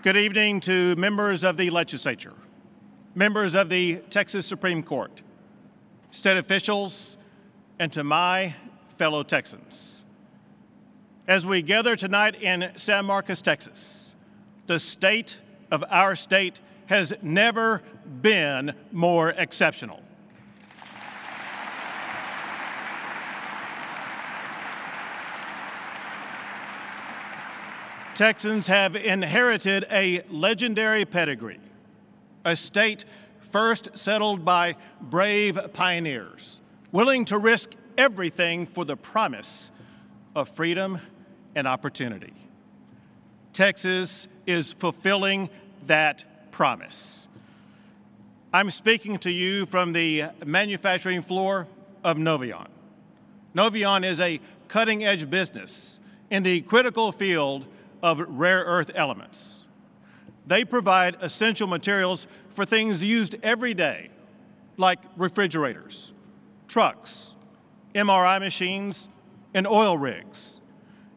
Good evening to members of the legislature, members of the Texas Supreme Court, state officials, and to my fellow Texans. As we gather tonight in San Marcos, Texas, the state of our state has never been more exceptional. Texans have inherited a legendary pedigree, a state first settled by brave pioneers, willing to risk everything for the promise of freedom and opportunity. Texas is fulfilling that promise. I'm speaking to you from the manufacturing floor of Novion. Novion is a cutting-edge business in the critical field of rare earth elements. They provide essential materials for things used every day, like refrigerators, trucks, MRI machines, and oil rigs.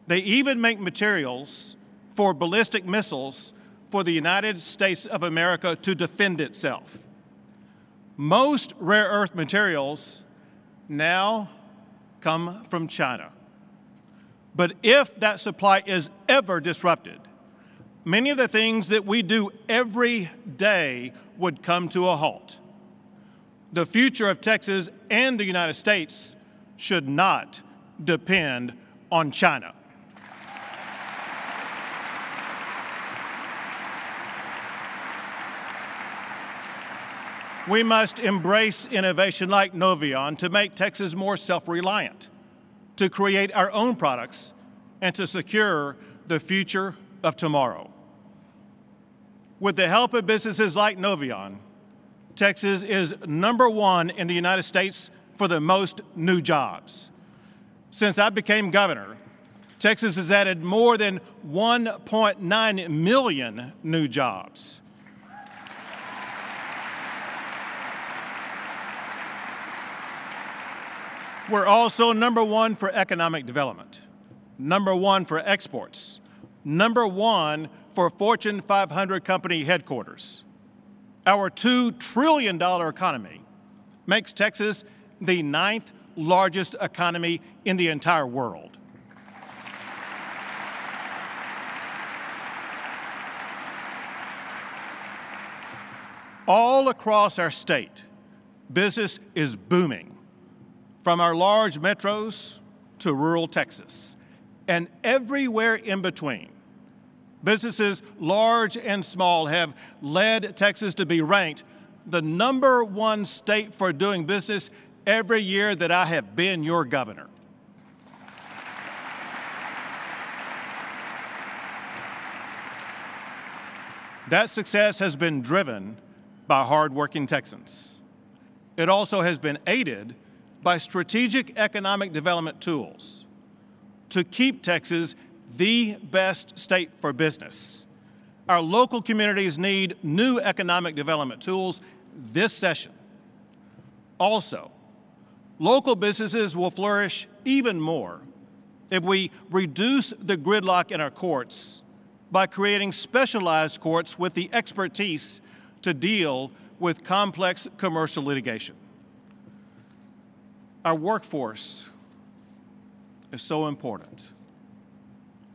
They even make materials for ballistic missiles for the United States of America to defend itself. Most rare earth materials now come from China. But if that supply is ever disrupted, many of the things that we do every day would come to a halt. The future of Texas and the United States should not depend on China. We must embrace innovation like Novion to make Texas more self-reliant, to create our own products, and to secure the future of tomorrow. With the help of businesses like Novion, Texas is #1 in the United States for the most new jobs. Since I became governor, Texas has added more than 1.9 million new jobs. We're also #1 for economic development, #1 for exports, #1 for Fortune 500 company headquarters. Our $2 trillion economy makes Texas the 9th largest economy in the entire world. All across our state, business is booming, from our large metros to rural Texas, and everywhere in between. Businesses large and small have led Texas to be ranked the #1 state for doing business every year that I have been your governor. That success has been driven by hardworking Texans. It also has been aided by strategic economic development tools to keep Texas the best state for business. Our local communities need new economic development tools this session. Also, local businesses will flourish even more if we reduce the gridlock in our courts by creating specialized courts with the expertise to deal with complex commercial litigation. Our workforce is so important.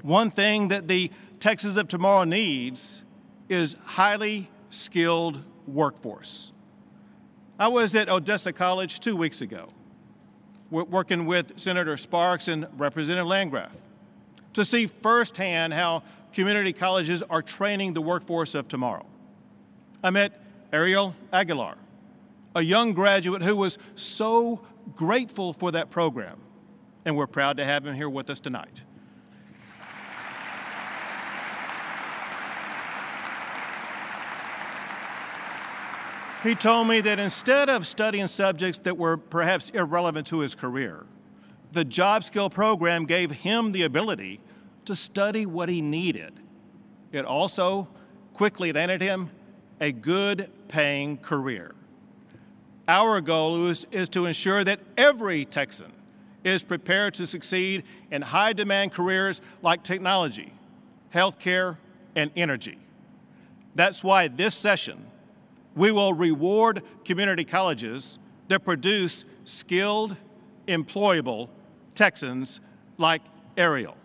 One thing that the Texas of tomorrow needs is highly skilled workforce. I was at Odessa College 2 weeks ago, working with Senator Sparks and Representative Landgraf to see firsthand how community colleges are training the workforce of tomorrow. I met Ariel Aguilar, a young graduate who was so grateful for that program, and we're proud to have him here with us tonight. He told me that instead of studying subjects that were perhaps irrelevant to his career, the job skill program gave him the ability to study what he needed. It also quickly landed him a good-paying career. Our goal is to ensure that every Texan is prepared to succeed in high-demand careers like technology, healthcare, and energy. That's why this session, we will reward community colleges that produce skilled, employable Texans like Ariel.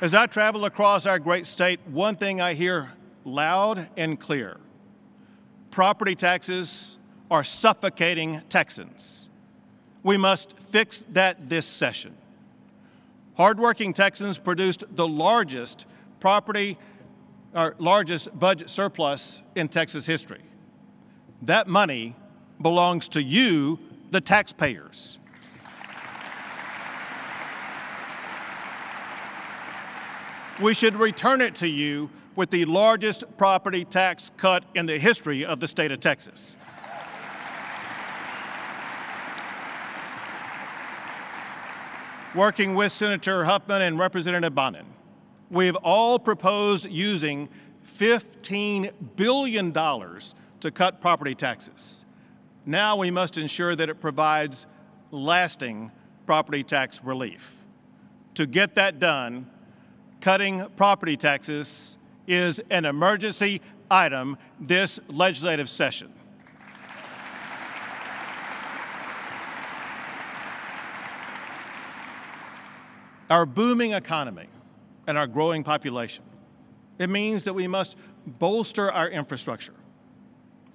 As I travel across our great state, one thing I hear loud and clear: property taxes are suffocating Texans. We must fix that this session. Hardworking Texans produced the largest budget surplus in Texas history. That money belongs to you, the taxpayers. We should return it to you with the largest property tax cut in the history of the state of Texas. Working with Senator Huffman and Representative Bonin, we've all proposed using $15 billion to cut property taxes. Now we must ensure that it provides lasting property tax relief. To get that done, cutting property taxes is an emergency item this legislative session. Our booming economy and our growing population, it means that we must bolster our infrastructure.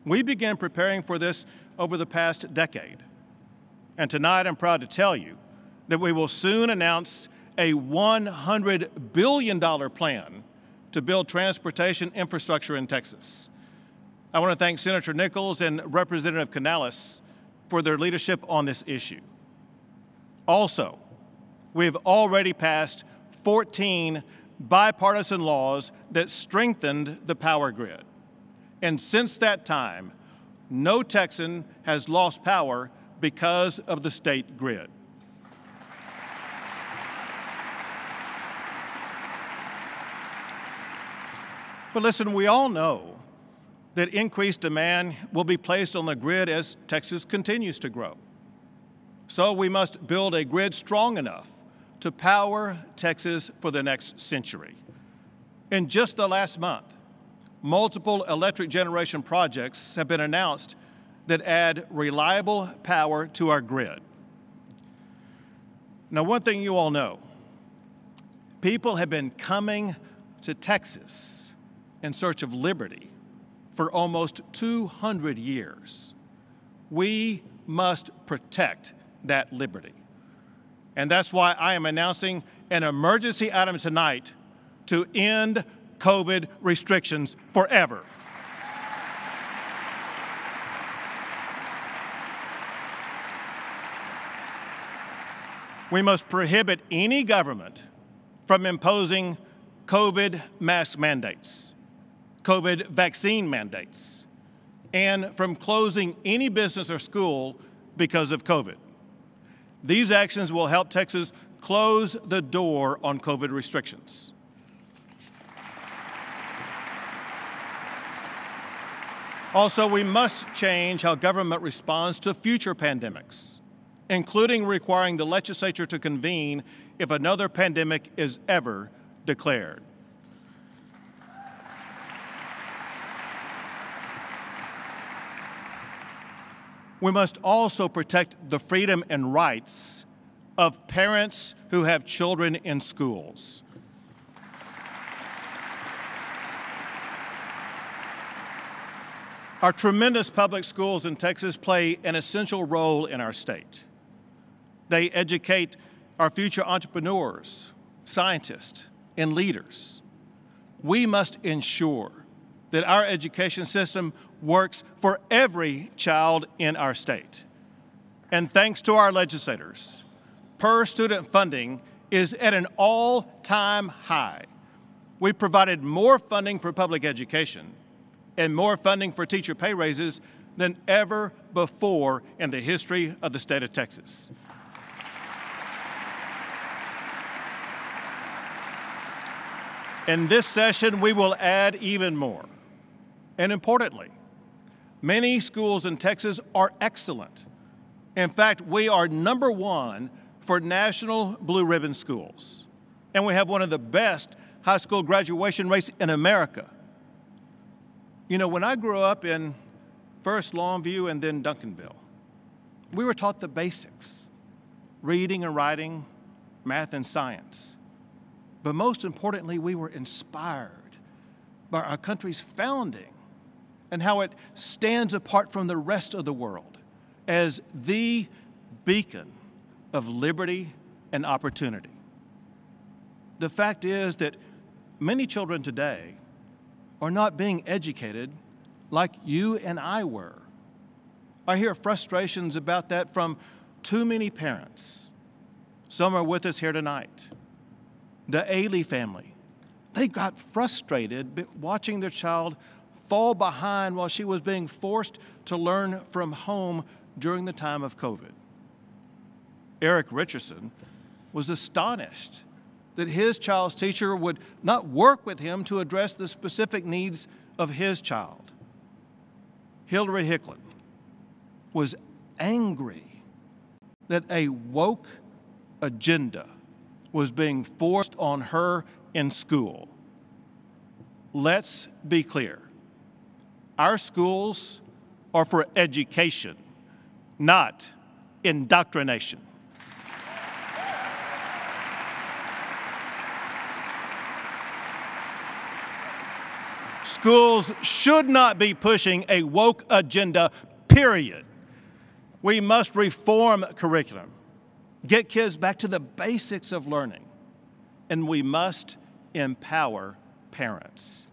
We began preparing for this over the past decade. And tonight I'm proud to tell you that we will soon announce a $100 billion plan to build transportation infrastructure in Texas. I want to thank Senator Nichols and Representative Canales for their leadership on this issue. Also, we've already passed 14 bipartisan laws that strengthened the power grid. And since that time, no Texan has lost power because of the state grid. But listen, we all know that increased demand will be placed on the grid as Texas continues to grow. So we must build a grid strong enough to power Texas for the next century. In just the last month, multiple electric generation projects have been announced that add reliable power to our grid. Now, one thing you all know, people have been coming to Texas in search of liberty for almost 200 years. We must protect that liberty. And that's why I am announcing an emergency item tonight to end COVID restrictions forever. We must prohibit any government from imposing COVID mask mandates, COVID vaccine mandates, and from closing any business or school because of COVID. These actions will help Texas close the door on COVID restrictions. Also, we must change how government responds to future pandemics, including requiring the legislature to convene if another pandemic is ever declared. We must also protect the freedom and rights of parents who have children in schools. Our tremendous public schools in Texas play an essential role in our state. They educate our future entrepreneurs, scientists, and leaders. We must ensure that our education system works for every child in our state. And thanks to our legislators, per-student funding is at an all-time high. We provided more funding for public education and more funding for teacher pay raises than ever before in the history of the state of Texas. In this session, we will add even more. And importantly, many schools in Texas are excellent. In fact, we are #1 for National Blue Ribbon Schools. And we have one of the best high school graduation rates in America. You know, when I grew up in first Longview and then Duncanville, we were taught the basics: reading and writing, math and science. But most importantly, we were inspired by our country's founding and how it stands apart from the rest of the world as the beacon of liberty and opportunity. The fact is that many children today are not being educated like you and I were. I hear frustrations about that from too many parents. Some are with us here tonight. The Ailey family, they got frustrated watching their child fall behind while she was being forced to learn from home during the time of COVID. Eric Richardson was astonished that his child's teacher would not work with him to address the specific needs of his child. Hillary Hicklin was angry that a woke agenda was being forced on her in school. Let's be clear. Our schools are for education, not indoctrination. Schools should not be pushing a woke agenda, period. We must reform curriculum, get kids back to the basics of learning, and we must empower parents.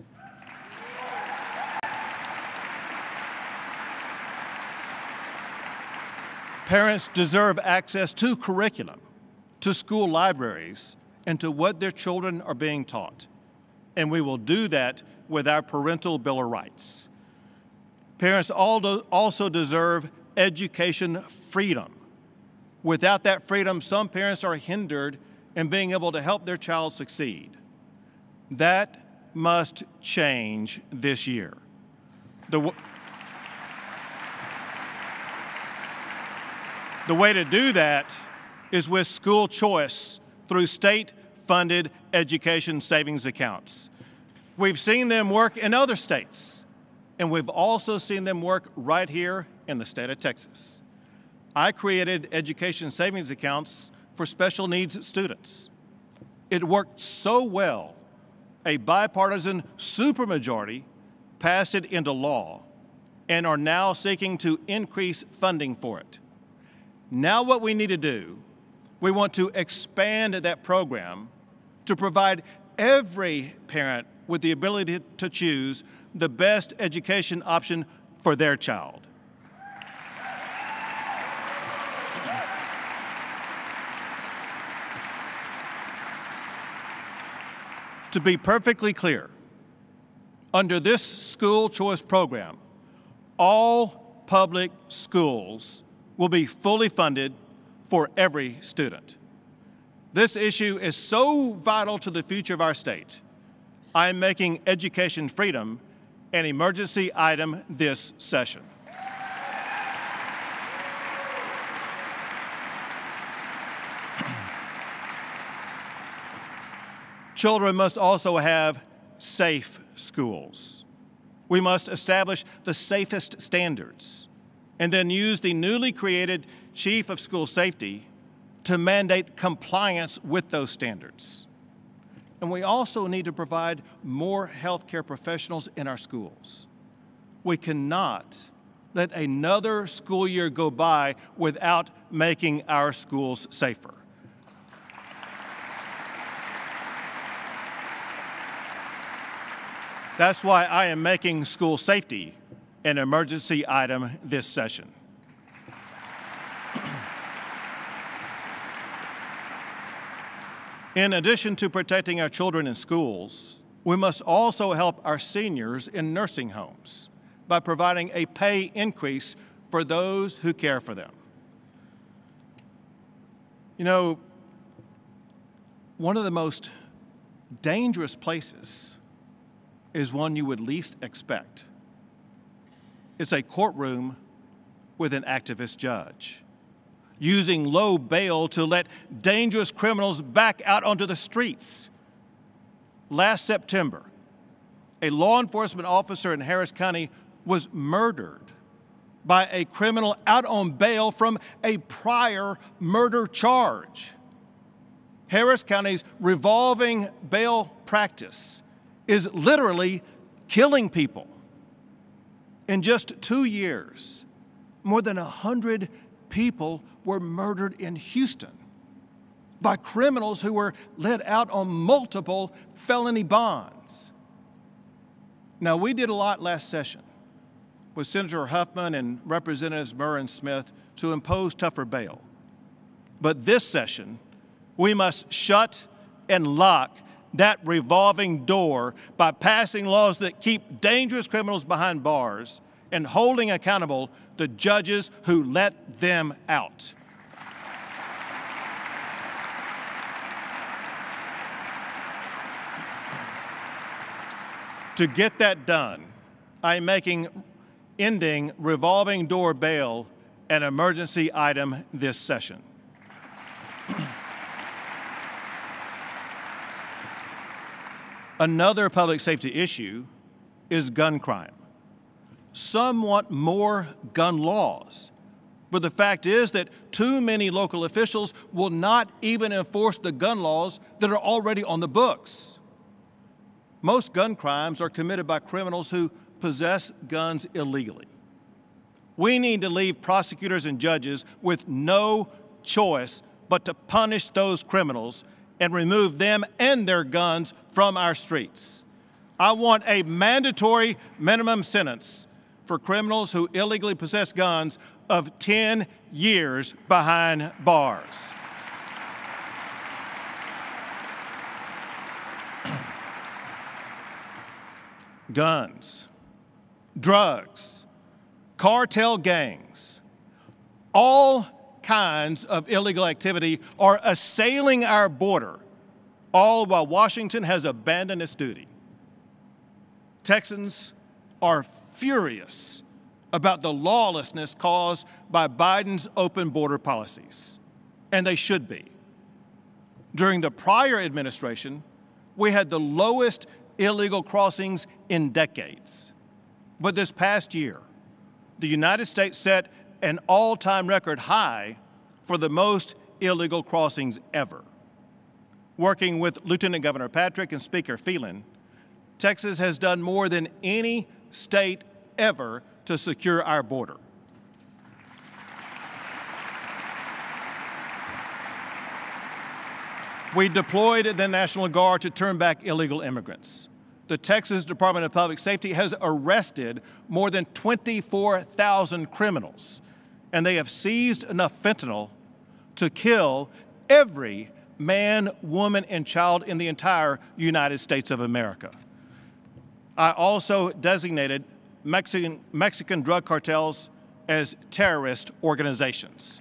Parents deserve access to curriculum, to school libraries, and to what their children are being taught. And we will do that with our parental Bill of Rights. Parents also deserve education freedom. Without that freedom, some parents are hindered in being able to help their child succeed. That must change this year. The way to do that is with school choice through state-funded education savings accounts. We've seen them work in other states, and we've also seen them work right here in the state of Texas. I created education savings accounts for special needs students. It worked so well, a bipartisan supermajority passed it into law and are now seeking to increase funding for it. Now what we need to do, we want to expand that program to provide every parent with the ability to choose the best education option for their child. To be perfectly clear, under this school choice program, all public schools will be fully funded for every student. This issue is so vital to the future of our state. I am making education freedom an emergency item this session. Children must also have safe schools. We must establish the safest standards and then use the newly created Chief of School Safety to mandate compliance with those standards. And we also need to provide more healthcare professionals in our schools. We cannot let another school year go by without making our schools safer. That's why I am making school safety an emergency item this session. In addition to protecting our children in schools, we must also help our seniors in nursing homes by providing a pay increase for those who care for them. You know, one of the most dangerous places is one you would least expect. It's a courtroom with an activist judge. using low bail to let dangerous criminals back out onto the streets. Last September, a law enforcement officer in Harris County was murdered by a criminal out on bail from a prior murder charge. Harris County's revolving bail practice is literally killing people. In just 2 years, more than 100 people were murdered in Houston by criminals who were let out on multiple felony bonds. Now, we did a lot last session with Senator Huffman and Representatives Murr and Smith to impose tougher bail. But this session, we must shut and lock that revolving door by passing laws that keep dangerous criminals behind bars and holding accountable the judges who let them out. To get that done, I'm making ending revolving door bail an emergency item this session. Another public safety issue is gun crime. Some want more gun laws, but the fact is that too many local officials will not even enforce the gun laws that are already on the books. Most gun crimes are committed by criminals who possess guns illegally. We need to leave prosecutors and judges with no choice but to punish those criminals and remove them and their guns from our streets. I want a mandatory minimum sentence for criminals who illegally possess guns of 10 years behind bars. Guns, drugs, cartel gangs, all kinds of illegal activity are assailing our border, all while Washington has abandoned its duty. Texans are furious about the lawlessness caused by Biden's open border policies, and they should be. During the prior administration, we had the lowest illegal crossings in decades. But this past year, the United States set an all-time record high for the most illegal crossings ever. Working with Lieutenant Governor Patrick and Speaker Phelan, Texas has done more than any state ever to secure our border. We deployed the National Guard to turn back illegal immigrants. The Texas Department of Public Safety has arrested more than 24,000 criminals, and they have seized enough fentanyl to kill every man, woman, and child in the entire United States of America. I also designated Mexican drug cartels as terrorist organizations.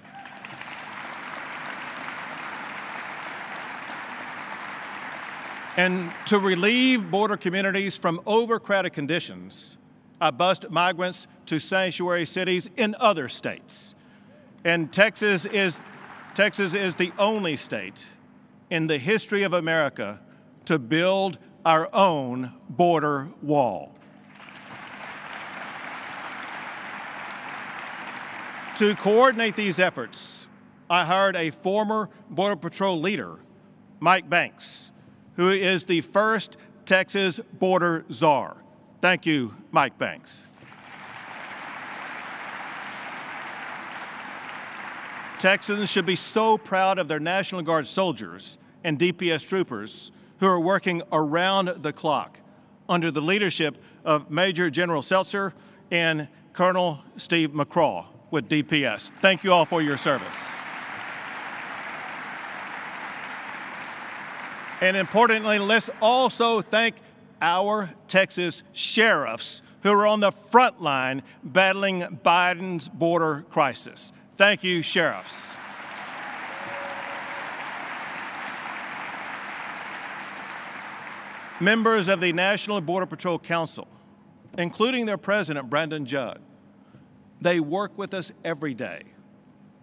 And to relieve border communities from overcrowded conditions, I bused migrants to sanctuary cities in other states. And Texas is the only state in the history of America to build our own border wall. To coordinate these efforts, I hired a former Border Patrol leader, Mike Banks, who is the first Texas border czar. Thank you, Mike Banks. Texans should be so proud of their National Guard soldiers and DPS troopers who are working around the clock under the leadership of Major General Seltzer and Colonel Steve McCraw with DPS. Thank you all for your service. And importantly, let's also thank our Texas sheriffs who are on the front line battling Biden's border crisis. Thank you, sheriffs. Members of the National Border Patrol Council, including their president, Brandon Judd, they work with us every day,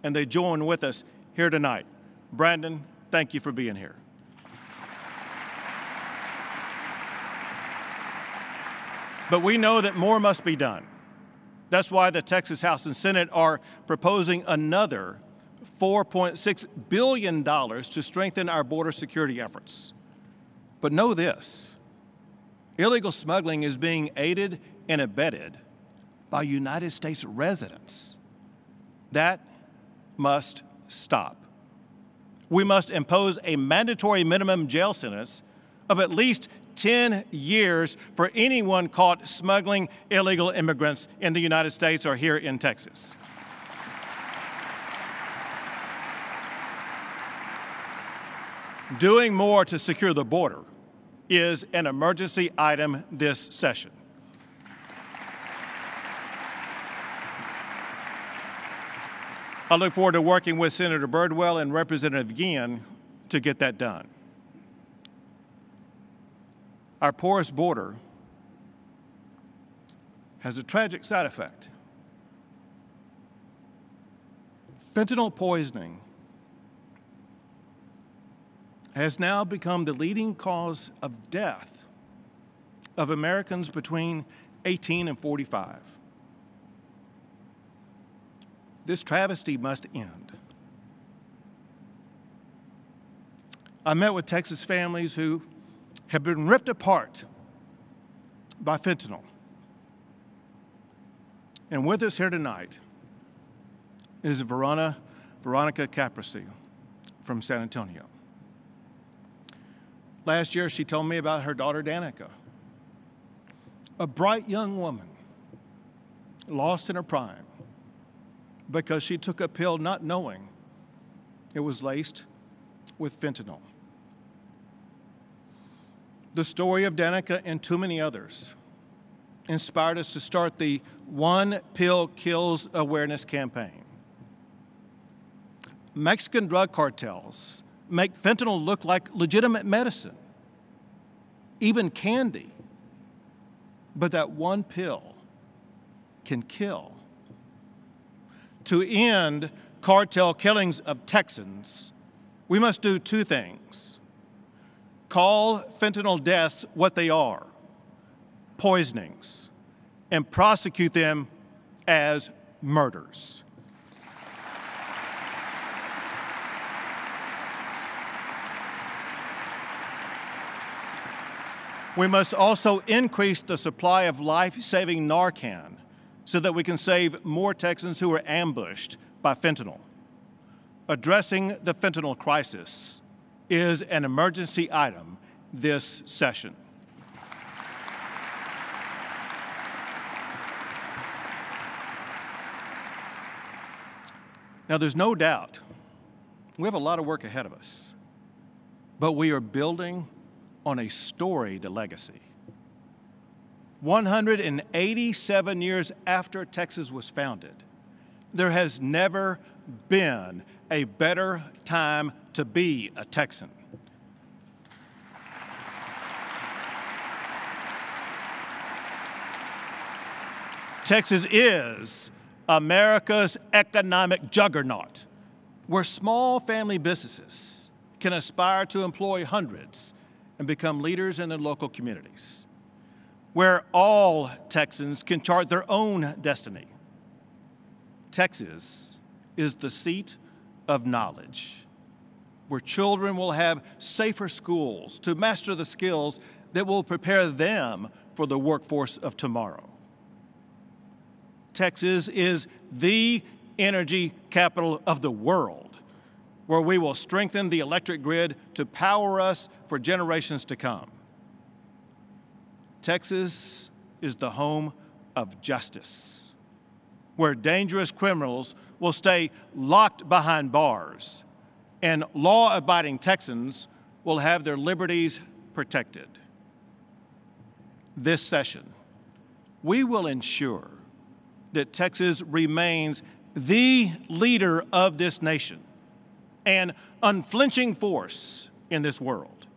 and they join with us here tonight. Brandon, thank you for being here. But we know that more must be done. That's why the Texas House and Senate are proposing another $4.6 billion to strengthen our border security efforts. But know this, illegal smuggling is being aided and abetted by United States residents. That must stop. We must impose a mandatory minimum jail sentence of at least 10 years for anyone caught smuggling illegal immigrants in the United States or here in Texas. Doing more to secure the border is an emergency item this session. I look forward to working with Senator Birdwell and Representative Guillen to get that done. Our porous border has a tragic side effect. Fentanyl poisoning has now become the leading cause of death of Americans between 18 and 45. This travesty must end. I met with Texas families who have been ripped apart by fentanyl. And with us here tonight is Veronica Caprisi from San Antonio. Last year, she told me about her daughter, Danica, a bright young woman lost in her prime because she took a pill not knowing it was laced with fentanyl. The story of Danica and too many others inspired us to start the One Pill Kills Awareness campaign. Mexican drug cartels make fentanyl look like legitimate medicine, even candy. But that one pill can kill. To end cartel killings of Texans, we must do two things. Call fentanyl deaths what they are, poisonings, and prosecute them as murders. We must also increase the supply of life-saving Narcan so that we can save more Texans who are ambushed by fentanyl. Addressing the fentanyl crisis is an emergency item this session. Now, there's no doubt we have a lot of work ahead of us, but we are building on a storied legacy. 187 years after Texas was founded, there has never been a better time to be a Texan. Texas is America's economic juggernaut, where small family businesses can aspire to employ hundreds and become leaders in their local communities, where all Texans can chart their own destiny. Texas is the seat of knowledge, where children will have safer schools to master the skills that will prepare them for the workforce of tomorrow. Texas is the energy capital of the world, where we will strengthen the electric grid to power us for generations to come. Texas is the home of justice, where dangerous criminals will stay locked behind bars and law-abiding Texans will have their liberties protected. This session, we will ensure that Texas remains the leader of this nation, an unflinching force in this world.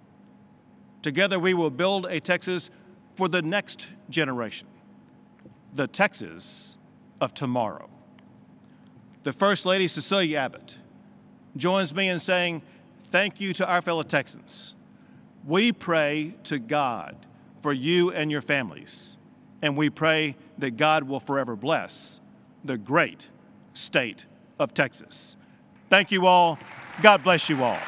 Together we will build a Texas for the next generation, the Texas of tomorrow. the First Lady, Cecilia Abbott, joins me in saying thank you to our fellow Texans. We pray to God for you and your families, and we pray that God will forever bless the great state of Texas. Thank you all. God bless you all.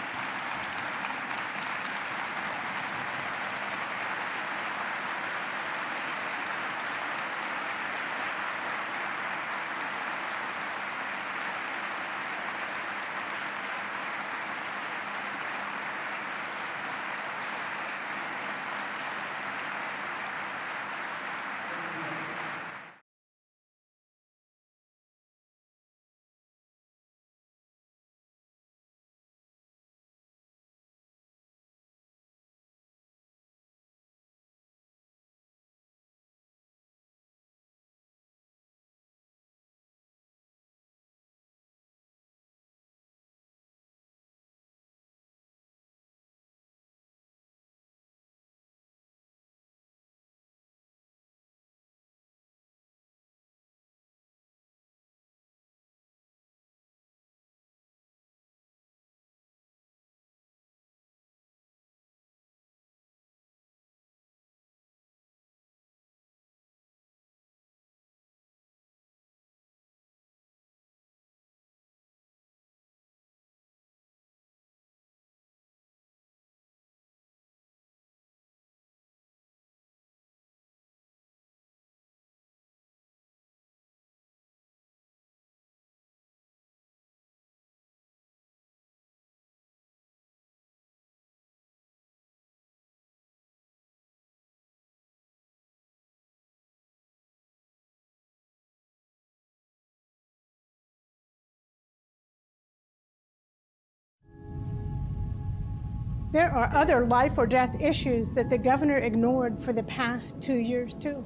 There are other life or death issues that the governor ignored for the past 2 years, too.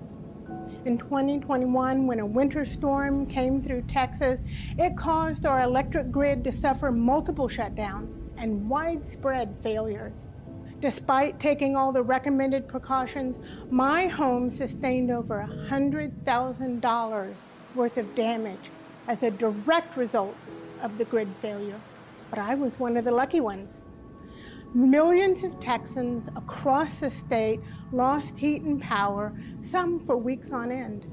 In 2021, when a winter storm came through Texas, it caused our electric grid to suffer multiple shutdowns and widespread failures. Despite taking all the recommended precautions, my home sustained over $100,000 worth of damage as a direct result of the grid failure. But I was one of the lucky ones. Millions of Texans across the state lost heat and power, some for weeks on end.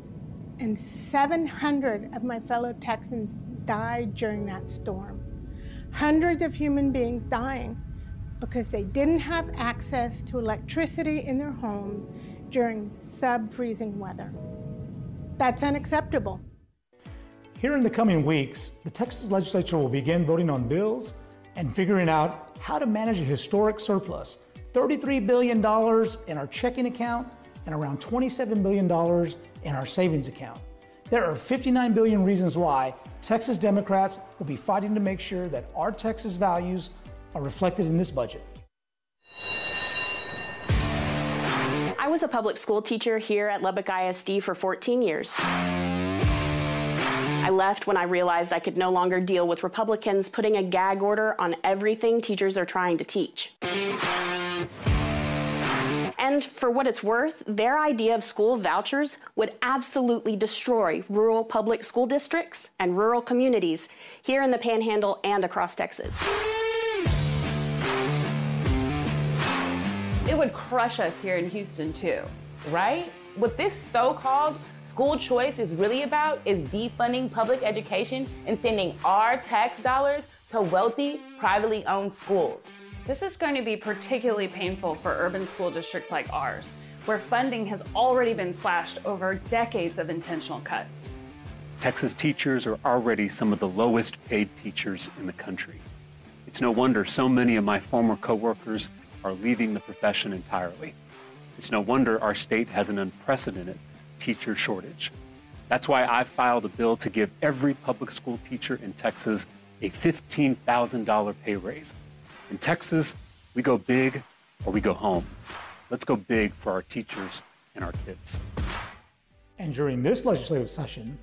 And 700 of my fellow Texans died during that storm. Hundreds of human beings dying because they didn't have access to electricity in their homes during sub-freezing weather. That's unacceptable. Here in the coming weeks, the Texas legislature will begin voting on bills and figuring out how to manage a historic surplus, $33 billion in our checking account and around $27 billion in our savings account. There are 59 billion reasons why Texas Democrats will be fighting to make sure that our Texas values are reflected in this budget. I was a public school teacher here at Lubbock ISD for 14 years. I left when I realized I could no longer deal with Republicans putting a gag order on everything teachers are trying to teach. And for what it's worth, their idea of school vouchers would absolutely destroy rural public school districts and rural communities here in the Panhandle and across Texas. It would crush us here in Houston too, right? What this so-called school choice is really about is defunding public education and sending our tax dollars to wealthy, privately owned schools. This is going to be particularly painful for urban school districts like ours, where funding has already been slashed over decades of intentional cuts. Texas teachers are already some of the lowest paid teachers in the country. It's no wonder so many of my former coworkers are leaving the profession entirely. It's no wonder our state has an unprecedented teacher shortage. That's why I filed a bill to give every public school teacher in Texas a $15,000 pay raise. In Texas, we go big or we go home. Let's go big for our teachers and our kids. And during this legislative session,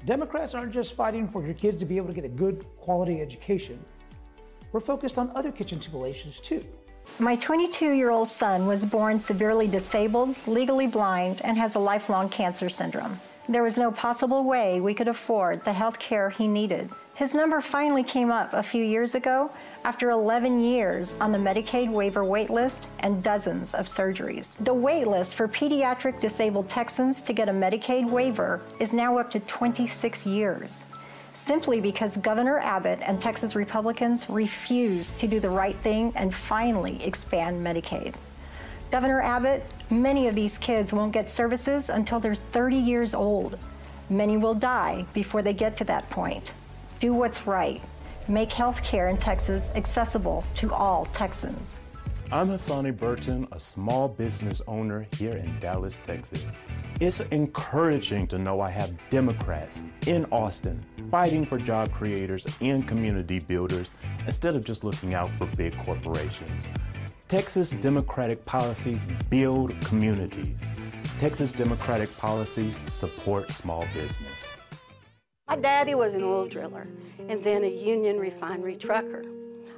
Democrats aren't just fighting for your kids to be able to get a good quality education. We're focused on other kitchen table issues too. My 22-year-old son was born severely disabled, legally blind, and has a lifelong cancer syndrome. There was no possible way we could afford the health care he needed His number finally came up a few years ago after 11 years on the Medicaid waiver wait list and dozens of surgeries. The wait list for pediatric disabled Texans to get a Medicaid waiver is now up to 26 years, simply because Governor Abbott and Texas Republicans refused to do the right thing and finally expand Medicaid. Governor Abbott, many of these kids won't get services until they're 30 years old. Many will die before they get to that point. Do what's right. Make health care in Texas accessible to all Texans. I'm Hassani Burton, a small business owner here in Dallas, Texas. It's encouraging to know I have Democrats in Austin fighting for job creators and community builders instead of just looking out for big corporations. Texas Democratic policies build communities. Texas Democratic policies support small business. My daddy was an oil driller and then a union refinery trucker.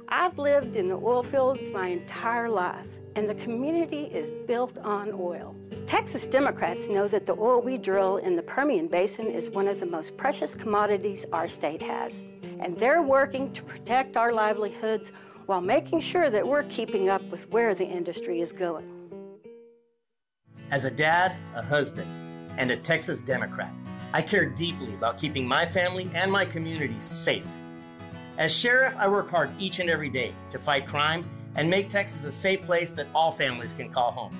I've lived in the oil fields my entire life, and the community is built on oil. Texas Democrats know that the oil we drill in the Permian Basin is one of the most precious commodities our state has, and they're working to protect our livelihoods while making sure that we're keeping up with where the industry is going. As a dad, a husband, and a Texas Democrat, I care deeply about keeping my family and my community safe. As sheriff, I work hard each and every day to fight crime and make Texas a safe place that all families can call home.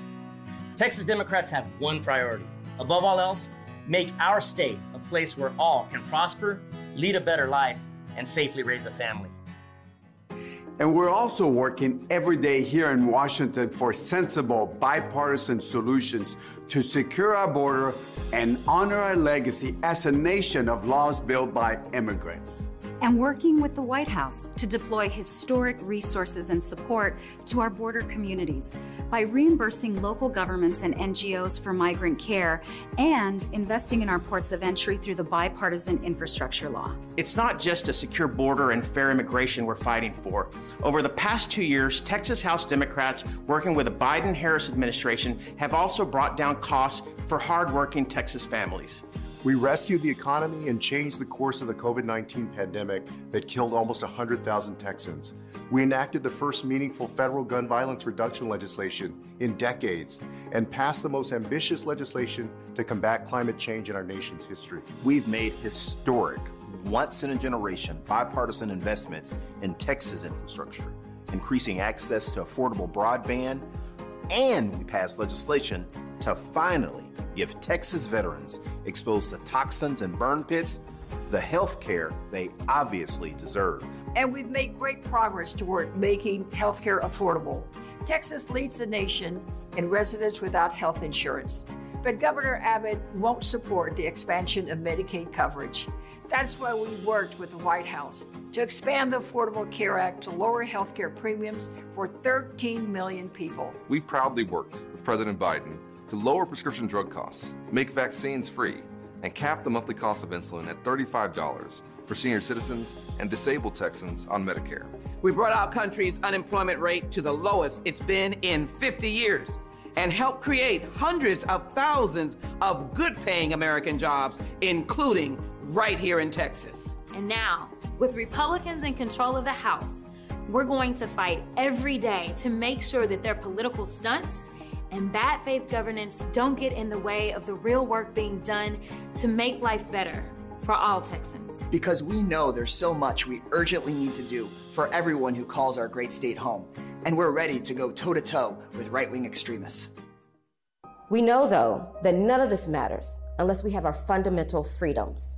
Texas Democrats have one priority. Above all else, make our state a place where all can prosper, lead a better life, and safely raise a family. And we're also working every day here in Washington for sensible, bipartisan solutions to secure our border and honor our legacy as a nation of laws built by immigrants. And working with the White House to deploy historic resources and support to our border communities by reimbursing local governments and NGOs for migrant care and investing in our ports of entry through the bipartisan infrastructure law. It's not just a secure border and fair immigration we're fighting for. Over the past 2 years, Texas House Democrats working with the Biden-Harris administration have also brought down costs for hardworking Texas families. We rescued the economy and changed the course of the COVID-19 pandemic that killed almost 100,000 Texans. We enacted the first meaningful federal gun violence reduction legislation in decades and passed the most ambitious legislation to combat climate change in our nation's history. We've made historic, once-in-a-generation bipartisan investments in Texas infrastructure, increasing access to affordable broadband, and we passed legislation to finally give Texas veterans exposed to toxins and burn pits the health care they obviously deserve. And we've made great progress toward making health care affordable. Texas leads the nation in residents without health insurance. But Governor Abbott won't support the expansion of Medicaid coverage. That's why we worked with the White House to expand the Affordable Care Act to lower health care premiums for 13 million people. We proudly worked with President Biden to lower prescription drug costs, make vaccines free, and cap the monthly cost of insulin at $35 for senior citizens and disabled Texans on Medicare. We brought our country's unemployment rate to the lowest it's been in 50 years and helped create hundreds of thousands of good-paying American jobs, including right here in Texas. And now, with Republicans in control of the House, we're going to fight every day to make sure that their political stunts and bad faith governance don't get in the way of the real work being done to make life better for all Texans. Because we know there's so much we urgently need to do for everyone who calls our great state home, and we're ready to go toe-to-toe with right-wing extremists. We know, though, that none of this matters unless we have our fundamental freedoms.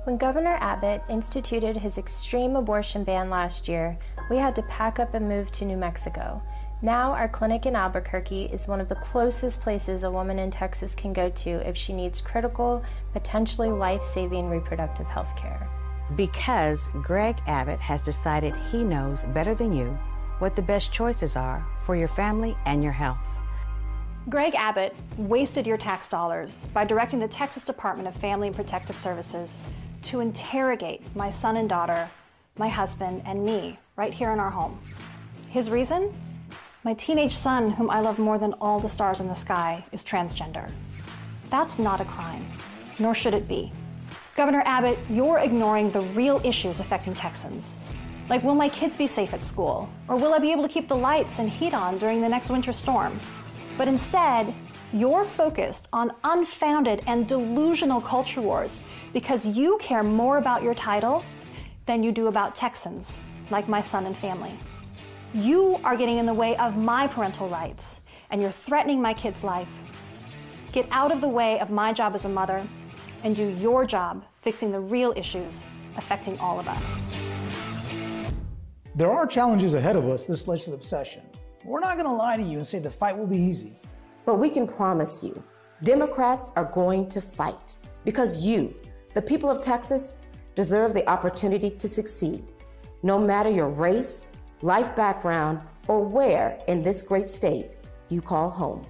When Governor Abbott instituted his extreme abortion ban last year, we had to pack up and move to New Mexico. Now our clinic in Albuquerque is one of the closest places a woman in Texas can go to if she needs critical, potentially life-saving reproductive health care. Because Greg Abbott has decided he knows better than you what the best choices are for your family and your health. Greg Abbott wasted your tax dollars by directing the Texas Department of Family and Protective Services to interrogate my son and daughter, my husband, and me right here in our home. His reason? My teenage son, whom I love more than all the stars in the sky, is transgender. That's not a crime, nor should it be. Governor Abbott, you're ignoring the real issues affecting Texans. Like, will my kids be safe at school? Or will I be able to keep the lights and heat on during the next winter storm? But instead, you're focused on unfounded and delusional culture wars because you care more about your title than you do about Texans, like my son and family. You are getting in the way of my parental rights, and you're threatening my kid's life. Get out of the way of my job as a mother and do your job fixing the real issues affecting all of us. There are challenges ahead of us this legislative session. We're not going to lie to you and say the fight will be easy. But we can promise you, Democrats are going to fight because you, the people of Texas, deserve the opportunity to succeed, no matter your race, life background, or where in this great state you call home.